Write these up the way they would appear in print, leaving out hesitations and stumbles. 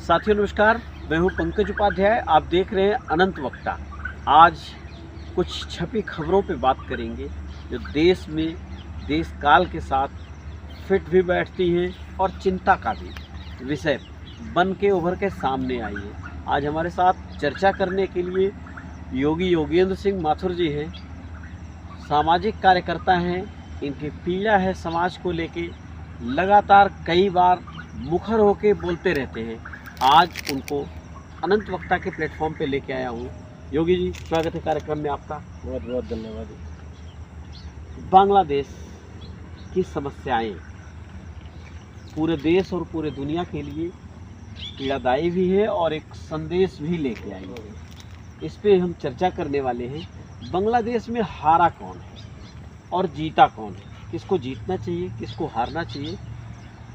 साथियों नमस्कार, मैं हूं पंकज उपाध्याय। आप देख रहे हैं अनंत वक्ता। आज कुछ छपी खबरों पे बात करेंगे जो देश में देश काल के साथ फिट भी बैठती हैं और चिंता का भी विषय बन के उभर के सामने आई है। आज हमारे साथ चर्चा करने के लिए योगी योगेंद्र सिंह माथुर जी हैं, सामाजिक कार्यकर्ता हैं। इनकी पीड़ा है समाज को लेके, लगातार कई बार मुखर होके बोलते रहते हैं। आज उनको अनंत वक्ता के प्लेटफॉर्म पे लेके आया हूँ। योगी जी, स्वागत है कार्यक्रम में आपका। बहुत बहुत धन्यवाद। बांग्लादेश की समस्याएं पूरे देश और पूरे दुनिया के लिए पीड़ादायी भी है और एक संदेश भी लेके आई है। इस पे हम चर्चा करने वाले हैं। बांग्लादेश में हारा कौन है और जीता कौन है? किसको जीतना चाहिए, किसको हारना चाहिए?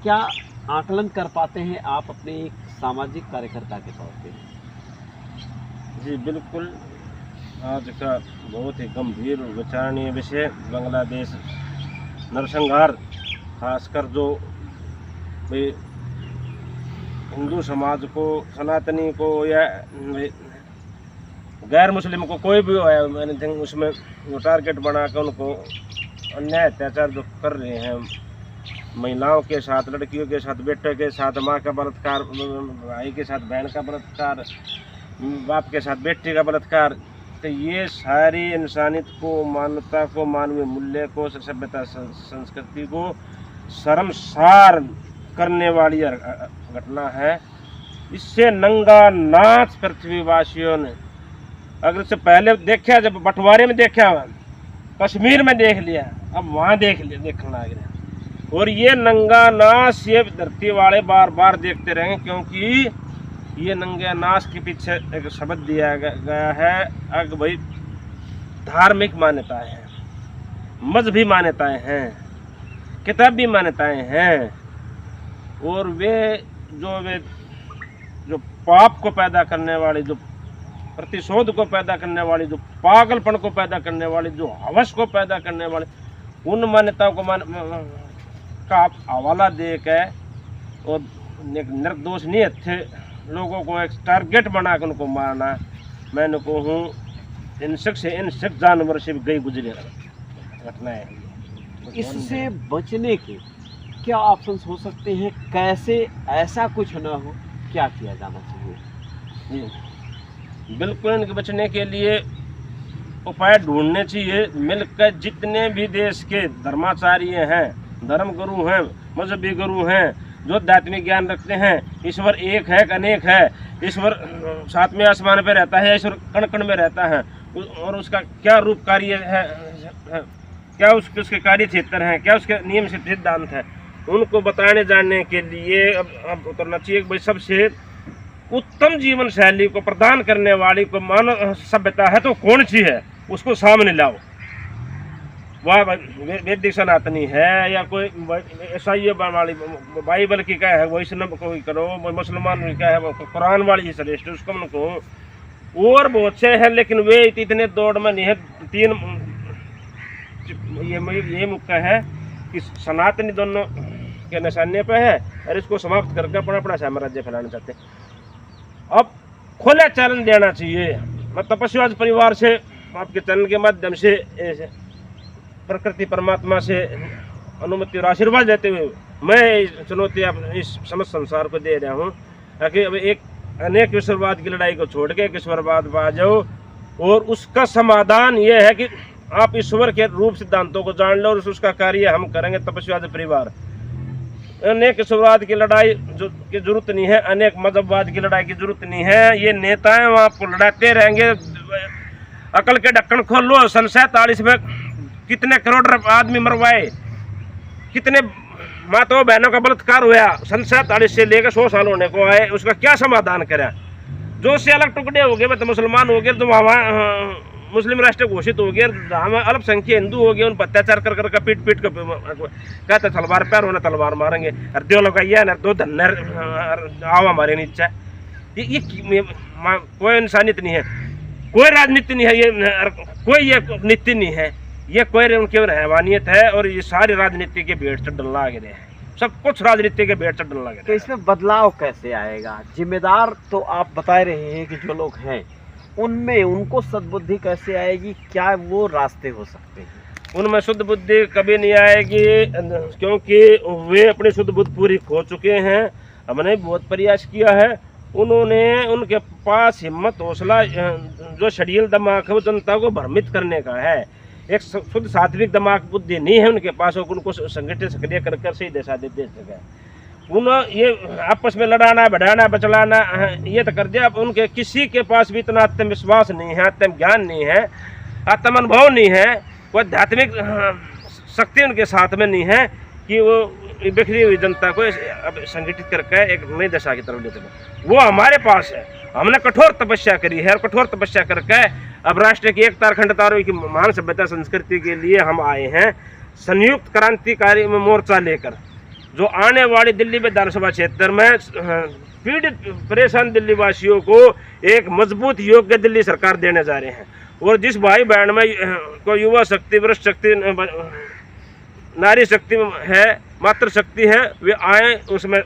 क्या आकलन कर पाते हैं आप अपने एक सामाजिक कार्यकर्ता के तौर पे? जी बिल्कुल, आज का बहुत ही गंभीर और विचारणीय विषय बांग्लादेश नरसंहार, खासकर जो हिंदू समाज को, सनातनी को या गैर मुस्लिम को कोई भी एनीथिंग उसमें वो टारगेट बनाकर उनको अन्याय अत्याचार जो कर रहे हैं, महिलाओं के साथ, लड़कियों के साथ, बेटे के साथ माँ का बलात्कार, भाई के साथ बहन का बलात्कार, बाप के साथ बेटी का बलात्कार, तो ये सारी इंसानियत को, मानवता को, मानवीय मूल्य को, सभ्यता संस्कृति को शर्मसार करने वाली घटना है। इससे नंगा नाच पृथ्वीवासियों ने, अगर इससे पहले देखा, जब बंटवारे में देखा, कश्मीर में देख लिया, अब वहाँ देखने लग गया। और ये नंगा नाच ये धरती वाले बार बार देखते रहेंगे, क्योंकि ये नंगे नाच के पीछे एक शब्द दिया गया है। अगर भाई धार्मिक मान्यताएं हैं, मजहबी मान्यताएं हैं, किताबी मान्यताएं हैं, और वे जो पाप को पैदा करने वाली, जो प्रतिशोध को पैदा करने वाली, जो पागलपन को पैदा करने वाली, जो हवस को पैदा करने वाली, उन मान्यताओं को का हवाला दे के और निर्दोष नहीं थे लोगों को एक टारगेट बनाकर उनको मारना, मैंने कहूँ हिंसक से हिंसक जानवर से भी गई गुजरी घटना है। इससे बचने के क्या ऑप्शंस हो सकते हैं? कैसे ऐसा कुछ ना हो, क्या किया जाना चाहिए? बिल्कुल, इनके बचने के लिए उपाय ढूंढने चाहिए। मिलकर जितने भी देश के धर्माचार्य हैं, धर्म गुरु हैं, मजहबी गुरु हैं, जो आध्यात्मिक ज्ञान रखते हैं, ईश्वर एक है कि अनेक है, ईश्वर सातवें आसमान पे रहता है, ईश्वर कण कण में रहता है, और उसका क्या रूप कार्य है, क्या उसके कार्य क्षेत्र हैं, क्या उसके नियम सिद्धांत है, उनको बताने जानने के लिए अब उतरना चाहिए। भाई सबसे उत्तम जीवन शैली को प्रदान करने वाली को मानव सभ्यता है तो कौन सी है, उसको सामने लाओ। वह वैदिक सनातनी है या कोई ईसाई वाली बाइबल की क्या है, वैष्णव कोई करो, मुसलमान की क्या है, वो कुरान वाली ही श्रेष्ठ, उसको उनको और बहुत से हैं, लेकिन वे इतने दौड़ में नहीं है। तीन ये मुख्य है कि सनातनी दोनों के निशाने पे है और इसको समाप्त करके अपना साम्राज्य फैलाना चाहते हैं। अब खुला चैलेंज देना चाहिए। मैं तपस्याज परिवार से आपके चैनल के माध्यम से प्रकृति परमात्मा से अनुमति और आशीर्वाद देते हुए मैं चुनौती इस समस्त संसार को दे रहा हूँ, ताकि अब एक अनेक ईश्वरवाद की लड़ाई को छोड़ के एक ईश्वरवाद आ जाओ। और उसका समाधान ये है कि आप ईश्वर के रूप सिद्धांतों को जान लो और उसका कार्य हम करेंगे। तपस्याज परिवार अनेक ईश्वरवाद की लड़ाई की जरूरत नहीं है, अनेक मजहबवाद की लड़ाई की जरूरत नहीं है। ये नेताएं वहाँ आपको लड़ाते रहेंगे। अकल के ढक्कन खोल लो। 47 में कितने करोड़ आदमी मरवाए, कितने माताओं बहनों का बलात्कार हुआ। 47 से लेकर 100 साल होने को आए, उसका क्या समाधान करें? जो से अलग टुकड़े हो गए, तो मुसलमान हो गए, तो वहाँ मुस्लिम राष्ट्र घोषित हो गया, हम अल्पसंख्यक हिंदू हो गए, उन पर अत्याचार कर कर पीट पीट कर कहते तलवार पैर होना तलवार मारेंगे, दो लगाइए न दो धन आओ हमारे नीचे। ये कोई इंसानियत नहीं है, कोई राजनीति नहीं है, ये नीति नहीं है, ये कोई उनकी रहवानियत है। और ये सारी राजनीति के भेड़ से डल्ला गिरे हैं। सब कुछ राजनीति के भेंट चढ़ने लगे। तो इसमें बदलाव कैसे आएगा? जिम्मेदार तो आप बता रहे हैं कि जो लोग हैं उनमें उनको सद्बुद्धि कैसे आएगी? क्या वो रास्ते हो सकते हैं? उनमें शुद्ध बुद्धि कभी नहीं आएगी, क्योंकि वे अपनी शुद्ध बुद्धि पूरी खो चुके हैं। हमने बहुत प्रयास किया है, उन्होंने उनके पास हिम्मत हौसला जो षड्यंत्र दिमाग है वो जनता को भ्रमित करने का है। एक शुद्ध सात्विक दिमाग बुद्धि नहीं है उनके पास, और उनको संगठित सक्रिय कर सही दिशा दे सके। उन्होंने ये आपस में लड़ाना बढ़ाना बचलाना ये तो कर दिया। अब उनके किसी के पास भी इतना आत्मविश्वास नहीं है, आत्म ज्ञान नहीं है, आत्म अनुभव नहीं है, वो आध्यात्मिक शक्ति उनके साथ में नहीं है कि वो बिखरी हुई जनता को अब संगठित करके एक नई दशा की तरफ ले चले। वो हमारे पास है। हमने कठोर तपस्या करी है, और कठोर तपस्या करके अब राष्ट्र की एकता अखंडता की महान सभ्यता संस्कृति के लिए हम आए हैं संयुक्त क्रांतिकारी मोर्चा लेकर, जो आने वाली दिल्ली विधानसभा क्षेत्र में पीड़ित परेशान दिल्ली वासियों को एक मजबूत योग्य दिल्ली सरकार देने जा रहे हैं। और जिस भाई बहन में को युवा शक्ति, वरिष्ठ शक्ति, नारी शक्ति है, मातृ शक्ति है, वे आए उसमें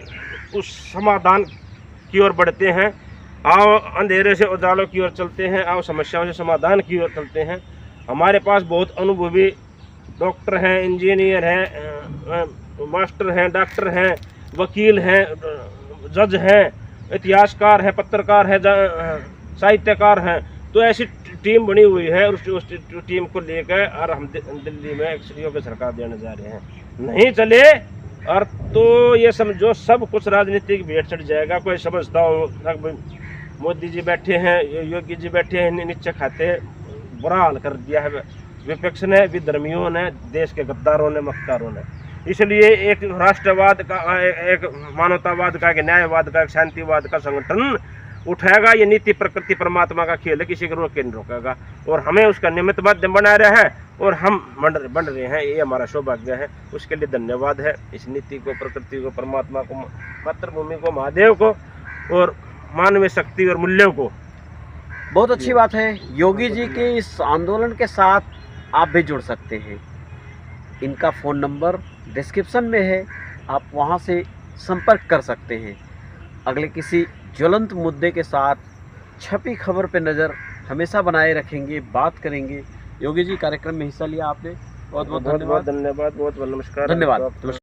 उस समाधान की ओर बढ़ते हैं। आओ अंधेरे से उजालों की ओर चलते हैं, आओ समस्याओं से समाधान की ओर चलते हैं। हमारे पास बहुत अनुभवी डॉक्टर हैं, इंजीनियर हैं, मास्टर हैं, डॉक्टर हैं, वकील हैं, जज हैं, इतिहासकार हैं, पत्रकार हैं, साहित्यकार हैं। तो ऐसी टीम बनी हुई है, और उस टीम को लेकर और हम दिल्ली में एक योग्य सरकार देने जा रहे हैं। नहीं चले और तो ये समझो सब कुछ राजनीति की भेंट चढ़ जाएगा। कोई समझता हो मोदी जी बैठे हैं, योगी जी बैठे हैं नीचे खाते, बुरा हाल कर दिया है विपक्ष ने, विधर्मियों ने, देश के गद्दारों ने, मक्कारों ने। इसलिए एक राष्ट्रवाद का, एक मानवतावाद का, एक न्यायवाद का, एक शांतिवाद का संगठन उठाएगा। ये नीति प्रकृति परमात्मा का खेल है, किसी को रोक के नहीं रोकेगा। और हमें उसका निमित्त माध्यम बना रहा है, और हम बन रहे हैं। ये हमारा सौभाग्य है, उसके लिए धन्यवाद है इस नीति को, प्रकृति को, परमात्मा को, मातृभूमि को, महादेव को, और मानवीय शक्ति और मूल्यों को। बहुत अच्छी बात है। योगी जी के इस आंदोलन के साथ आप भी जुड़ सकते हैं। इनका फ़ोन नंबर डिस्क्रिप्शन में है, आप वहां से संपर्क कर सकते हैं। अगले किसी ज्वलंत मुद्दे के साथ छपी खबर पे नज़र हमेशा बनाए रखेंगे, बात करेंगे। योगी जी, कार्यक्रम में हिस्सा लिया आपने, बहुत बहुत धन्यवाद। धन्यवाद, बहुत बहुत नमस्कार, धन्यवाद।